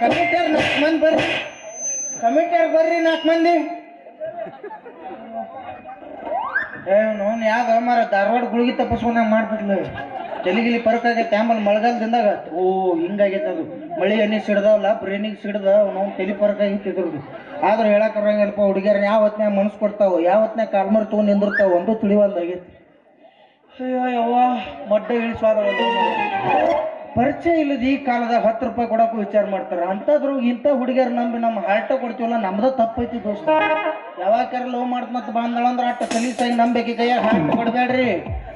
ಕಮಿಟಿಯರ್ 4 ಮಂದಿ ಬರ್ರಿ ಕಮಿಟಿಯರ್ ಬರ್ರಿ 4 ಮಂದಿ ನೋನ್ ಯಾವ್ದು ಮಾರ ಧಾರವಾಡ ಗುಳಿಗೆ ತಪ್ಪಿಸ್ಕೊಂಡಂಗೆ ಮಾಡ್ತಿದ್ಲು ತಲೆಗಿಲಿ ಪರಕ್ ಆಗೈತೆ ಆಮೇಲೆ ಮಳೆಗಾಲದಿಂದಾಗ ಓ ಹಿಂಗಾಗೈತೆ ಅದು ಮಳೆ ಎಣ್ಣೆ ಸಿಡ್ದವಲ್ಲ ಬ್ರೇನಿಗೆ ಸಿಡ್ದ ನಾವು ತಲೆ ಪರಕ್ ಆಗಿತ್ತಿದ್ರದ್ದು ಆದ್ರೆ ಹೇಳಕ್ ಬರಂಗಿಲ್ಲಪ್ಪ ಹುಡುಗಿಯರ್ ಯಾವ ಹೊತ್ನ್ಯಾಗ ಮನಸ್ಸು ಕೊಡ್ತಾವ ಯಾವ ಹೊತ್ನ್ಯಾಗ ಕಾಲ್ಮರ್ ತೊಗೊಂಡು ನಿಂದಿರ್ತಾವ ಒಂದು ತಿಳಿವಲ್ದಾಗೈತಿ ಅಯ್ಯೋ ಯವ್ವ ಮಡ್ಡ ಇಳಿಸ್ವಾದ ಪರಿಚಯ ಇಲ್ಲದ ಈ ಕಾಲದಾಗ 10 ರೂಪಾಯಿ ಕೊಡೋಕ್ಕೂ ವಿಚಾರ ಮಾಡ್ತಾರೆ ಅಂಥದ್ರು ಇಂಥ ಹುಡುಗಿಯರು ನಂಬಿ ನಮ್ಮ ಹಾರ್ಟ ಕೊಡ್ತೀವಲ್ಲ ನಮ್ದು ತಪ್ಪೈತಿ ದೋಸ್ತ ಯಾವಾಗಾರ ಲವ್ ಮಾಡ್ತಂತ ಬಂದಳಂದ್ರೆ ಅಟ್ಟ ಸಲೀಸಾಗಿ ನಂಬೇಕಿ ಕೈಯಾಗ ಹಾರ್ಟ್ ಕೊಡಬೇಡ್ರಿ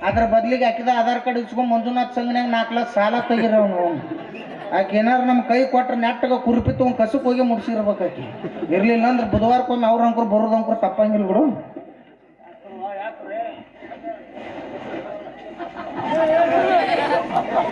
ಅದ್ರ ಬದ್ಲಿಗೆ ಹಾಕಿದ ಆಧಾರ್ ಕಾರ್ಡ್ ಇಸ್ಕೊಂಡು ಮಂಜುನಾಥ್ ಸಂಘನ್ಯಾಗ 4 ಲಕ್ಷ ಸಾಲ ತೆಗಿರವ್ ನಾವು ಆಕೆ ಏನಾರು ನಮ್ಮ ಕೈ ಕೊಟ್ರೆ ನೆಟ್ಟಗ ಕುರುಪಿ ತೊಗೊಂಡು ಕಸಕ್ಕೆ ಹೋಗಿ ಮುಡ್ಸಿರ್ಬೇಕು ಆಕಿ ಇರ್ಲಿಲ್ಲ ಅಂದ್ರೆ ಬುಧವಾರಕ್ಕೊಮ್ಮೆ ಅವ್ರ ಅಂಕರು ಬರೋದು ಅಂಕರು ತಪ್ಪಂಗಿಲ್ಲ ಬಿಡು